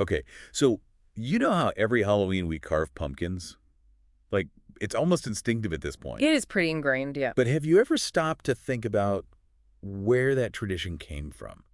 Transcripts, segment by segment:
Okay, so you know how every Halloween we carve pumpkins? Like, it's almost instinctive at this point. It is pretty ingrained, yeah. But have you ever stopped to think about where that tradition came from?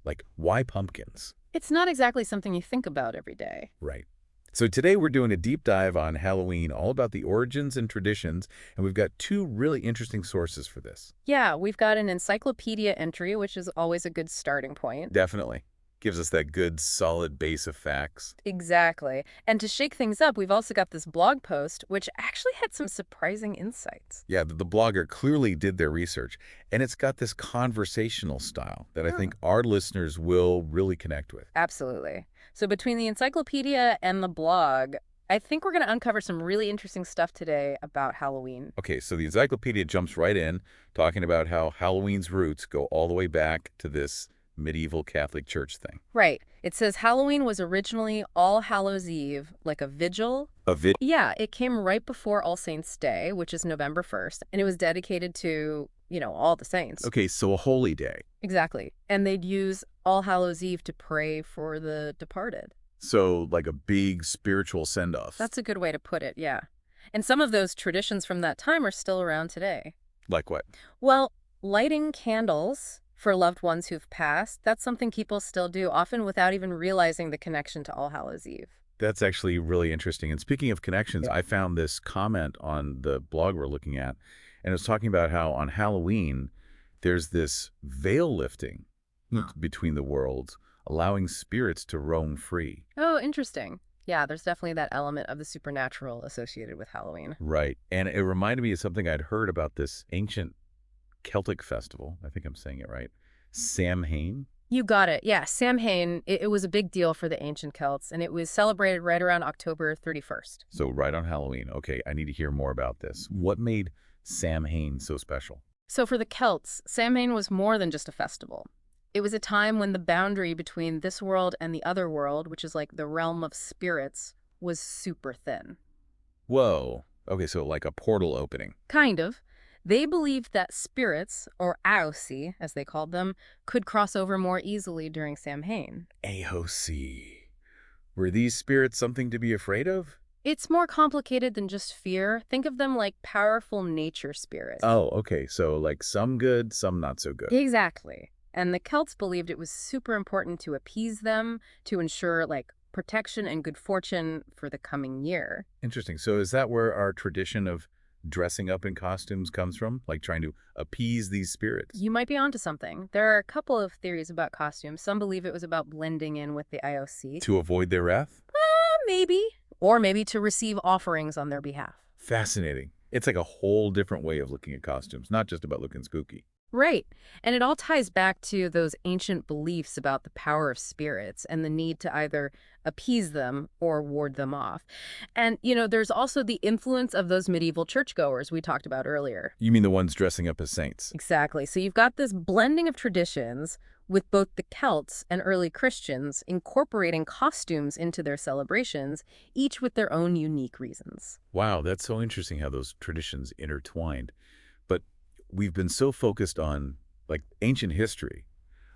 Like, why pumpkins? It's not exactly something you think about every day. Right. So today we're doing a deep dive on Halloween, all about the origins and traditions, and we've got two really interesting sources for this. Yeah, we've got an encyclopedia entry, which is always a good starting point. Definitely. Gives us that good, solid base of facts. Exactly. And to shake things up, we've also got this blog post, which actually had some surprising insights. Yeah, the blogger clearly did their research, and it's got this conversational style that I Oh. think our listeners will really connect with. Absolutely. So between the encyclopedia and the blog, I think we're going to uncover some really interesting stuff today about Halloween. Okay, so the encyclopedia jumps right in, talking about how Halloween's roots go all the way back to this medieval Catholic Church thing. Right. It says Halloween was originally All Hallows Eve, like a vigil. A vid. Yeah, it came right before All Saints' Day, which is November 1st, and it was dedicated to, all the saints. Okay, so a holy day. Exactly. And they'd use All Hallows Eve to pray for the departed. So like a big spiritual send-off. That's a good way to put it, yeah. And some of those traditions from that time are still around today. Like what? Well, lighting candles for loved ones who've passed, that's something people still do, often without even realizing the connection to All Hallows Eve. That's actually really interesting. And speaking of connections, I found this comment on the blog we're looking at, and it was talking about how on Halloween, there's this veil lifting between the worlds, allowing spirits to roam free. Oh, interesting. Yeah, there's definitely that element of the supernatural associated with Halloween. Right. And it reminded me of something I'd heard about this ancient Celtic festival. I think I'm saying it right. Samhain. You got it. Yeah, Samhain, it was a big deal for the ancient Celts, and it was celebrated right around October 31st. So right on Halloween. Okay, I need to hear more about this. What made Samhain so special? So for the Celts, Samhain was more than just a festival. It was a time when the boundary between this world and the other world, which is like the realm of spirits, was super thin. Whoa. Okay, so like a portal opening. Kind of. They believed that spirits, or Aosi, as they called them, could cross over more easily during Samhain. AOC. Were these spirits something to be afraid of? It's more complicated than just fear. Think of them like powerful nature spirits. Oh, okay. So like some good, some not so good. Exactly. And the Celts believed it was super important to appease them, to ensure like protection and good fortune for the coming year. Interesting. So is that where our tradition of dressing up in costumes comes from? Like trying to appease these spirits? You might be onto something. There are a couple of theories about costumes. Some believe it was about blending in with the IOC. To avoid their wrath? Maybe. Or maybe to receive offerings on their behalf. Fascinating. It's like a whole different way of looking at costumes, not just about looking spooky. Right. And it all ties back to those ancient beliefs about the power of spirits and the need to either appease them or ward them off. And, there's also the influence of those medieval churchgoers we talked about earlier. You mean the ones dressing up as saints? Exactly. So you've got this blending of traditions with both the Celts and early Christians incorporating costumes into their celebrations, each with their own unique reasons. Wow, that's so interesting how those traditions intertwined. But we've been so focused on, like, ancient history.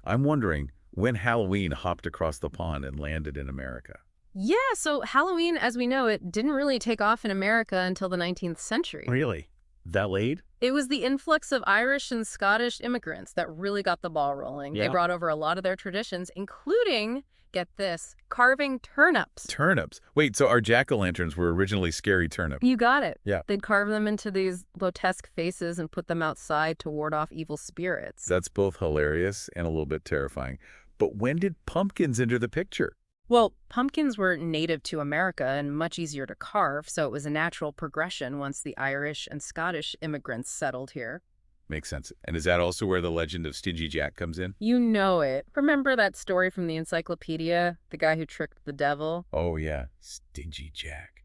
I'm wondering when Halloween hopped across the pond and landed in America. Yeah, so Halloween, as we know it, didn't really take off in America until the 19th century. Really? That late? It was the influx of Irish and Scottish immigrants that really got the ball rolling. They Yeah. brought over a lot of their traditions, including, get this, carving turnips. Turnips. Wait, so our jack-o'-lanterns were originally scary turnips? You got it. Yeah. They'd carve them into these grotesque faces and put them outside to ward off evil spirits. That's both hilarious and a little bit terrifying. But when did pumpkins enter the picture? Well, pumpkins were native to America and much easier to carve, so it was a natural progression once the Irish and Scottish immigrants settled here. Makes sense. And is that also where the legend of Stingy Jack comes in? You know it. Remember that story from the encyclopedia? The guy who tricked the devil? Oh, yeah. Stingy Jack.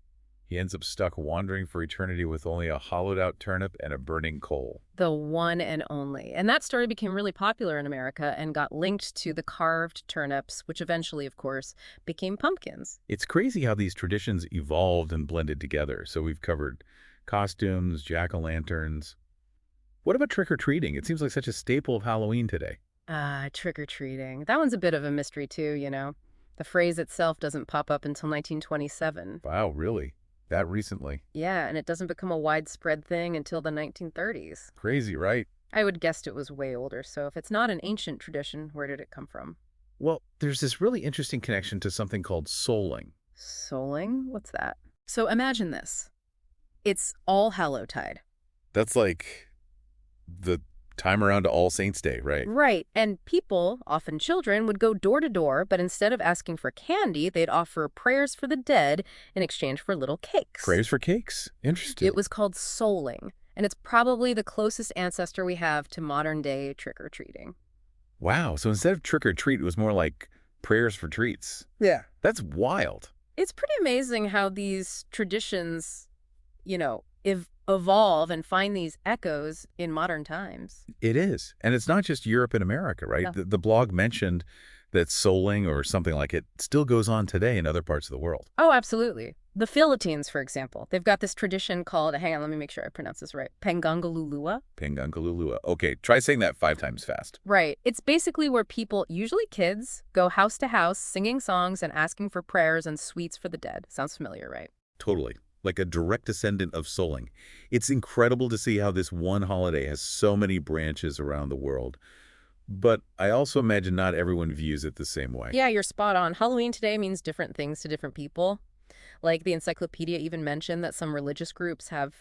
He ends up stuck wandering for eternity with only a hollowed-out turnip and a burning coal. The one and only. And that story became really popular in America and got linked to the carved turnips, which eventually, of course, became pumpkins. It's crazy how these traditions evolved and blended together. So we've covered costumes, jack-o'-lanterns. What about trick-or-treating? It seems like such a staple of Halloween today. Trick-or-treating. That one's a bit of a mystery, too, The phrase itself doesn't pop up until 1927. Wow, really? That recently? Yeah, and it doesn't become a widespread thing until the 1930s. Crazy, right? I would guess it was way older, so if it's not an ancient tradition, where did it come from? Well, there's this really interesting connection to something called souling. Souling? What's that? So imagine this. It's All Hallowtide. That's like the time around to All Saints' Day, right? Right, and people, often children, would go door to door, but instead of asking for candy, they'd offer prayers for the dead in exchange for little cakes. Prayers for cakes. Interesting. It was called souling, and it's probably the closest ancestor we have to modern-day trick-or-treating. Wow. So instead of trick or treat, it was more like prayers for treats. Yeah. That's wild. It's pretty amazing how these traditions, evolve and find these echoes in modern times. It is. And it's not just Europe and America, right? Yeah. The blog mentioned that souling or something like it still goes on today in other parts of the world. Oh, absolutely. The Philippines, for example, they've got this tradition called, hang on, let me make sure I pronounce this right, Pangangalulua. Pangangalulua. Okay, try saying that 5 times fast. Right. It's basically where people, usually kids, go house to house singing songs and asking for prayers and sweets for the dead. Sounds familiar, right? Totally. Like a direct descendant of souling. It's incredible to see how this one holiday has so many branches around the world. But I also imagine not everyone views it the same way. Yeah, you're spot on. Halloween today means different things to different people. Like the encyclopedia even mentioned that some religious groups have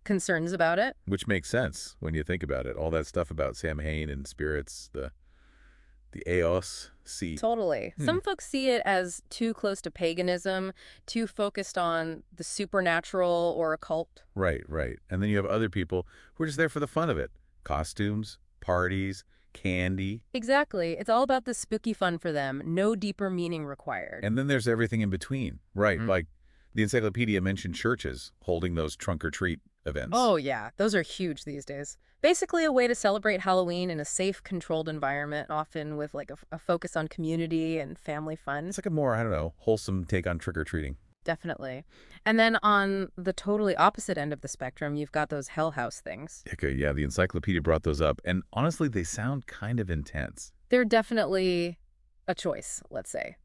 concerns about it. Which makes sense when you think about it. All that stuff about Samhain and spirits, the Eos sea. Totally. Some folks see it as too close to paganism, too focused on the supernatural or occult. Right, right. And then you have other people who are just there for the fun of it. Costumes, parties, candy. Exactly. It's all about the spooky fun for them. No deeper meaning required. And then there's everything in between. Right, like the encyclopedia mentioned churches holding those trunk-or-treat events. Oh, yeah. Those are huge these days. Basically a way to celebrate Halloween in a safe, controlled environment, often with like a focus on community and family fun. It's like a more, I don't know, wholesome take on trick-or-treating. Definitely. And then on the totally opposite end of the spectrum, you've got those hell house things. Okay, yeah, the encyclopedia brought those up. And honestly, they sound kind of intense. They're definitely a choice, let's say.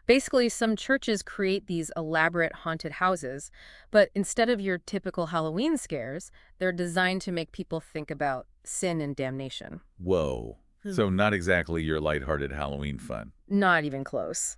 Basically, some churches create these elaborate haunted houses, but instead of your typical Halloween scares, they're designed to make people think about sin and damnation. Whoa. So not exactly your lighthearted Halloween fun. Not even close.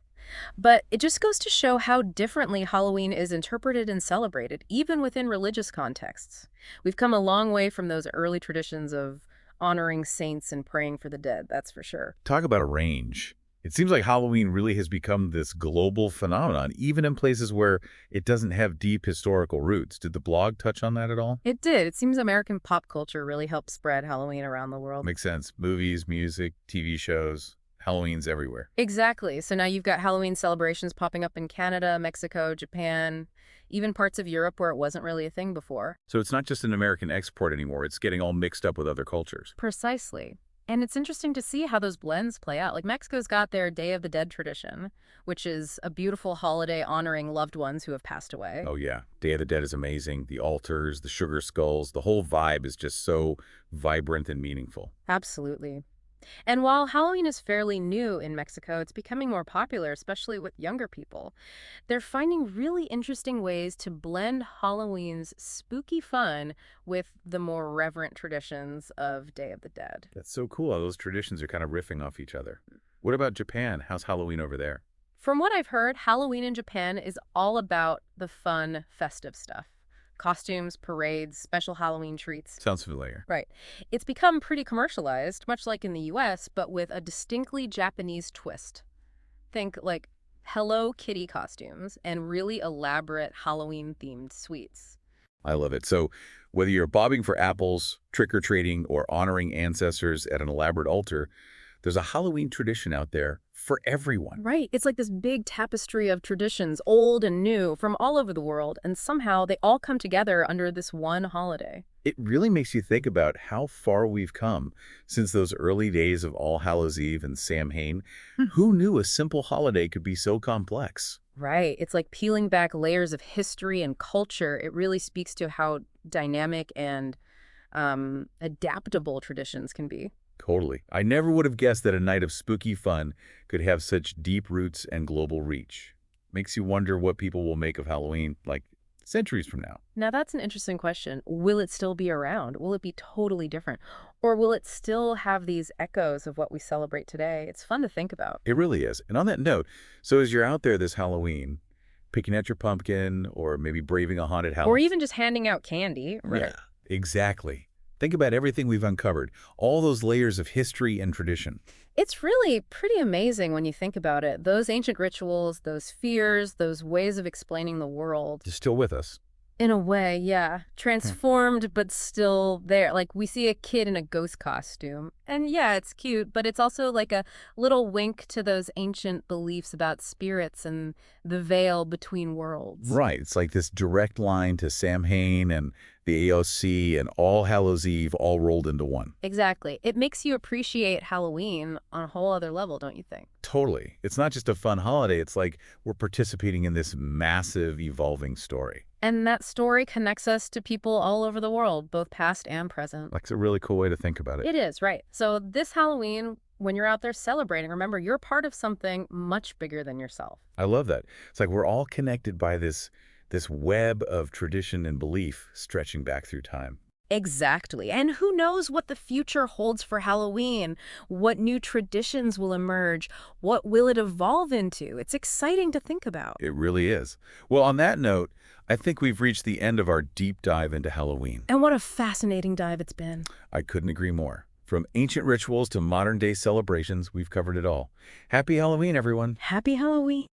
But it just goes to show how differently Halloween is interpreted and celebrated, even within religious contexts. We've come a long way from those early traditions of honoring saints and praying for the dead, that's for sure. Talk about a range. It seems like Halloween really has become this global phenomenon, even in places where it doesn't have deep historical roots. Did the blog touch on that at all? It did. It seems American pop culture really helped spread Halloween around the world. Makes sense. Movies, music, TV shows. Halloween's everywhere. Exactly. So now you've got Halloween celebrations popping up in Canada, Mexico, Japan, even parts of Europe where it wasn't really a thing before. So it's not just an American export anymore. It's getting all mixed up with other cultures. Precisely. And it's interesting to see how those blends play out. Like Mexico's got their Day of the Dead tradition, which is a beautiful holiday honoring loved ones who have passed away. Oh, yeah. Day of the Dead is amazing. The altars, the sugar skulls, the whole vibe is just so vibrant and meaningful. Absolutely. And while Halloween is fairly new in Mexico, it's becoming more popular, especially with younger people. They're finding really interesting ways to blend Halloween's spooky fun with the more reverent traditions of Day of the Dead. That's so cool how those traditions are kind of riffing off each other. What about Japan? How's Halloween over there? From what I've heard, Halloween in Japan is all about the fun, festive stuff. Costumes, parades, special Halloween treats. Sounds familiar. Right. It's become pretty commercialized, much like in the US, but with a distinctly Japanese twist. Think like Hello Kitty costumes and really elaborate Halloween-themed sweets. I love it. So whether you're bobbing for apples, trick-or-treating, or honoring ancestors at an elaborate altar, there's a Halloween tradition out there for everyone. Right. It's like this big tapestry of traditions, old and new, from all over the world, and somehow they all come together under this one holiday. It really makes you think about how far we've come since those early days of All Hallows Eve and Samhain. Who knew a simple holiday could be so complex? Right. It's like peeling back layers of history and culture. It really speaks to how dynamic and adaptable traditions can be. Totally. I never would have guessed that a night of spooky fun could have such deep roots and global reach. Makes you wonder what people will make of Halloween, like, centuries from now. Now, that's an interesting question. Will it still be around? Will it be totally different? Or will it still have these echoes of what we celebrate today? It's fun to think about. It really is. And on that note, so as you're out there this Halloween, picking out your pumpkin or maybe braving a haunted Or house. even just handing out candy, right? Yeah, exactly. Think about everything we've uncovered, all those layers of history and tradition. It's really pretty amazing when you think about it. Those ancient rituals, those fears, those ways of explaining the world. You're still with us. In a way, yeah. Transformed, but still there. Like, we see a kid in a ghost costume. And yeah, it's cute, but it's also like a little wink to those ancient beliefs about spirits and the veil between worlds. Right. It's like this direct line to Samhain and the AOC and All Hallows Eve all rolled into one. Exactly. It makes you appreciate Halloween on a whole other level, don't you think? Totally. It's not just a fun holiday. It's like we're participating in this massive, evolving story. And that story connects us to people all over the world, both past and present. Like, it's a really cool way to think about it. It is, right. So this Halloween, when you're out there celebrating, remember, you're part of something much bigger than yourself. I love that. It's like we're all connected by this web of tradition and belief stretching back through time. Exactly. And who knows what the future holds for Halloween? What new traditions will emerge? What will it evolve into? It's exciting to think about. It really is. Well, on that note, I think we've reached the end of our deep dive into Halloween. And what a fascinating dive it's been. I couldn't agree more. From ancient rituals to modern-day celebrations, we've covered it all. Happy Halloween, everyone. Happy Halloween.